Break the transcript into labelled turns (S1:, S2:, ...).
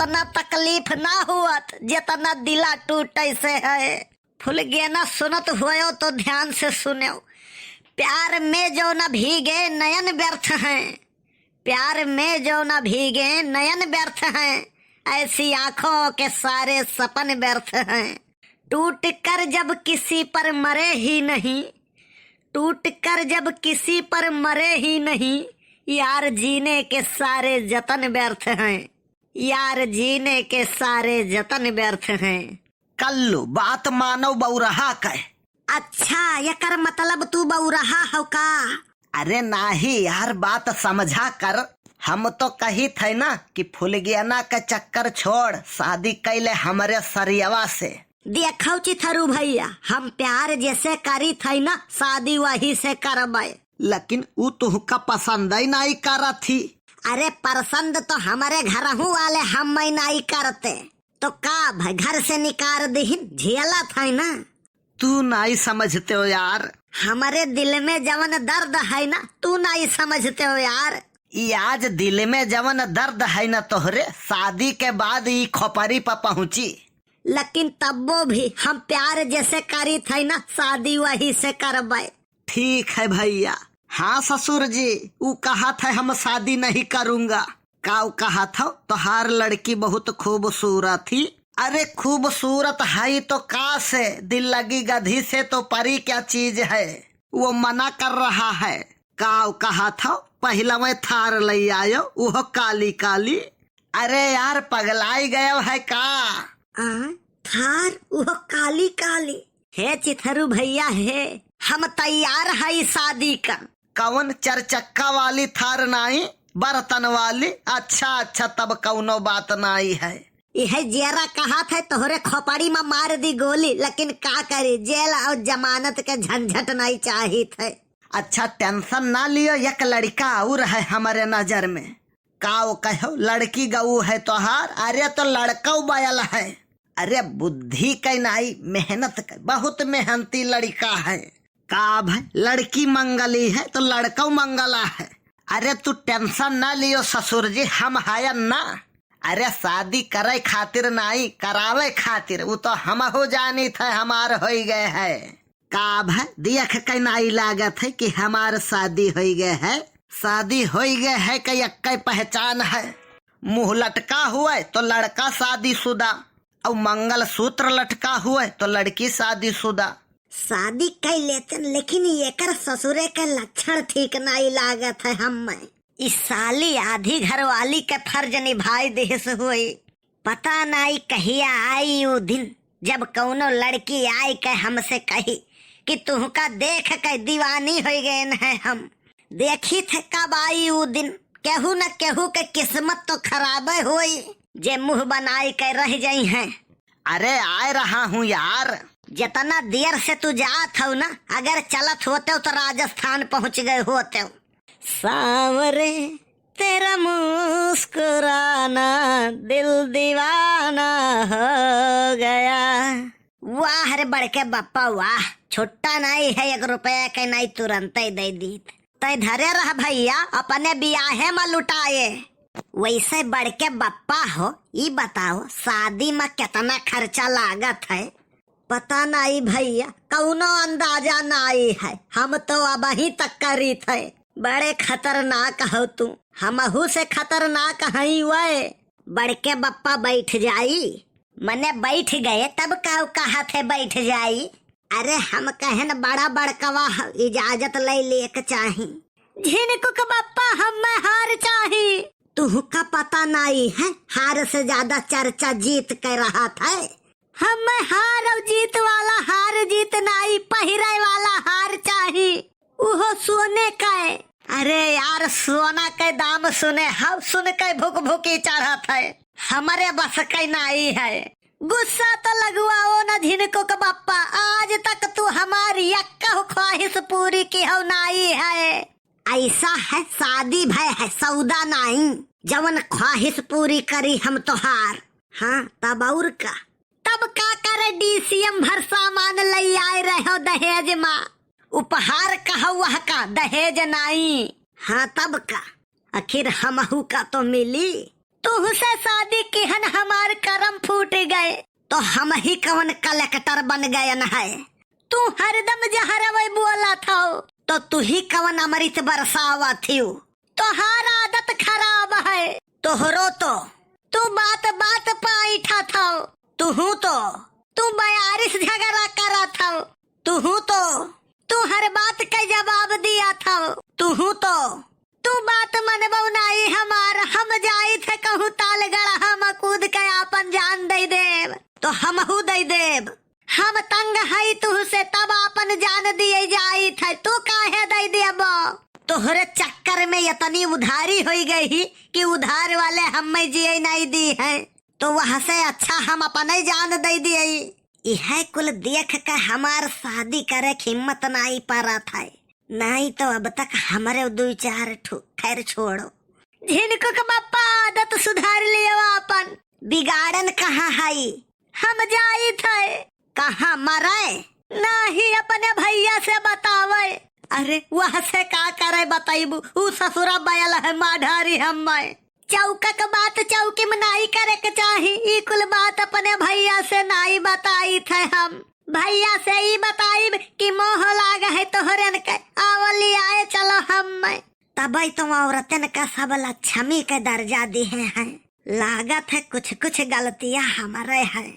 S1: उतना तकलीफ ना हुआ जितना दिला टूटे से है। फुल गेना सुनत हुए तो ध्यान से सुनो। प्यार में जो न भीगे नयन व्यर्थ हैं, प्यार में जो न भीगे नयन व्यर्थ हैं, ऐसी आंखों के सारे सपन व्यर्थ हैं। टूट कर जब किसी पर मरे ही नहीं, टूट कर जब किसी पर मरे ही नहीं, यार जीने के सारे जतन व्यर्थ हैं, यार जीने के सारे जतन व्यर्थ हैं।
S2: कल्लू बात मानो बौरहा कह।
S1: अच्छा यकर मतलब तू बौरहा हो का?
S2: अरे नाही यार, बात समझा कर। हम तो कही थे ना कि फुलगेना का चक्कर छोड़, शादी कैले हमारे सरियवा से।
S1: देखो चिथरू भैया, हम प्यार जैसे करी थे ना शादी वही से करबे।
S2: लेकिन वो तुहका पसंद ही नहीं करा थी।
S1: अरे पसंद तो हमारे घर वाले हम नहीं करते तो का भाई घर से निकाल दीन, झेला था ना।
S2: तू नहीं समझते हो यार,
S1: हमारे दिल में जवन दर्द है ना तू नहीं समझते हो यार।
S2: ये आज दिल में जवन दर्द है ना तोहरे शादी के बाद ये खोपरी पर पहुँची।
S1: लेकिन तब्बो भी हम प्यार जैसे करी थे ना शादी वही से करबे।
S2: ठीक है भैया। हाँ ससुर जी, वो कहा था हम शादी नहीं करूँगा। काऊ कहा था तोहार लड़की बहुत खूबसूरत थी। अरे खूबसूरत है तो का से, दिल लगी गधी से तो परी क्या चीज है। वो मना कर रहा है। काऊ कहा था पहला मैं थार ले आयो, वो काली काली। अरे यार पगलाई गया है का?
S1: थार वो काली काली है चिथरू भैया है। हम तैयार है शादी का।
S2: कौन चरचक्का वाली थार नहीं, बर्तन वाली? अच्छा अच्छा, तब कौनो बात नहीं है।
S1: यह जेरा कहा था तोहरे खोपड़ी में मार दी गोली, लेकिन का करे जेल और जमानत के झंझट नहीं चाहिए थे।
S2: अच्छा टेंशन ना लियो, एक लड़का और है हमारे नजर में। काओ कहो लड़की गऊ है तोहार? अरे तो लड़का बयल है। अरे बुद्धि के नहीं मेहनत के, बहुत मेहनती लड़का है। का भाई लड़की मंगली है तो लड़का मंगला है। अरे तू टेंशन ना लियो ससुर जी, हम है ना। अरे शादी करे खातिर नहीं, करावे खातिर। वो तो हम हो जानी थे हमार हो गए है। का भाई देख के नहीं लागत है कि हमार शादी हो गए है। शादी हो गए है कि एक पहचान है। मुंह लटका हुआ तो लड़का शादीशुदा, और मंगल सूत्र लटका हुआ तो लड़की शादीशुदा।
S1: शादी कर लेते, लेकिन येकर ससुरे के लक्षण ठीक नहीं लागत है। हम इस साली आधी घरवाली के फर्ज निभाई देश हुई। पता नहीं कहिया आई वो दिन जब कौनो लड़की आई के हमसे कही कि तुहका देख के दीवानी हो गए है। हम देखी थे कब आई वो दिन। केहू न केहू के किस्मत तो खराब हुई जे मुंह बनाई के रह जाई है।
S2: अरे आ रहा हूँ यार।
S1: जितना देर से तू जात हो ना, अगर चलत होते तो राजस्थान पहुँच गए होते। सांवरे तेरा मुस्कुराना दिल दीवाना हो गया। वाह रे बड़के बप्पा वाह, छुट्टा नहीं है, 1 रुपया के नहीं तुरंत ही दे दी। तय धरे रह भैया, अपने बियाहे में लुटाए। वैसे बड़के बप्पा हो, ये बताओ शादी में कितना खर्चा लागत है? पता नहीं भैया, कौनो अंदाजा नहीं है। हम तो अब ही तक करी थे। बड़े खतरनाक हो तू, हमहू से खतरनाक हई वे। बड़के बप्पा बैठ जाई, मने बैठ गए तब कहा थे बैठ जाई। अरे हम कहन बड़ा बड़कवा इजाजत ले लेके चाही। झिनकुक बप्पा हम हार चाही। तू का पता नहीं है, हार से ज्यादा चर्चा जीत कर रहा था। हम हार और जीत वाला हार जीत नहीं, पहिरे वाला हार चाही, वो सोने का है। अरे यार सोना के दाम सुने हम सुन के भूख भूखी चढ़ा था। हमारे बस के नहीं है। गुस्सा तो लगवाओ न झिनकुक बप्पा, आज तक तू हमारी एक ख्वाहिश पूरी की हो नहीं है। ऐसा है शादी भय है सौदा नहीं, जवन ख्वाहिश पूरी करी हम तोहार। हाँ तब और का, तब का करे डीसीएम भर सामान ले आए रहे दहेज माँ। उपहार कहा वह का दहेज नहीं। हाँ तब का, आखिर हमहू का तो मिली। तू से शादी की हन हमार करम फूट गए तो हम ही कवन कलेक्टर बन गए न है। तू हरदम जहर वही बोला था तो तू ही कवन अमृत बरसावा थी। तोहार आदत खराब है तोहरो तो तू बात बात पाइठा था। तू बयारिस झगड़ा करा था। तू हर बात का जवाब दिया था। तू बात मनबो नहीं हमार। हम जाई थे कहूँ तालगढ़ हम कूद के आपन जान दे देव तो हमहू दे देव। हम तंग है तू से तब आपन जान दिए जाई थे। तू काहे दे देब? तोहरे चक्कर में इतनी उधारी हो गई कि उधार वाले हमें जिए नहीं दी है तो वहाँ से अच्छा हम अपने जान दे दिए। यह कुल देख कर हमार शादी करे की हिम्मत नहीं पड़ा था। नहीं तो अब तक हमारे 2-4 खैर छोड़ो। झिनको का बापा आदत सुधार लियो अपन। बिगाड़न कहाँ है? हम जाई थे कहाँ मरे नहीं अपने भैया से बतावे। अरे वह से का करे बताइबू? उ ससुरा बैल है माढ़ारी हम चौका का बात चौकी में नहीं करे के चाही। ई कुल बात अपने भैया से नहीं बताई थे। हम भैया से ही बताई कि मोह लाग है तोहरन के आवली आए चलो हम तब तुम औरतन का सब लक्ष्मी के दर्जा दिए हैं। लागत है कुछ गलतियां हमारे हैं।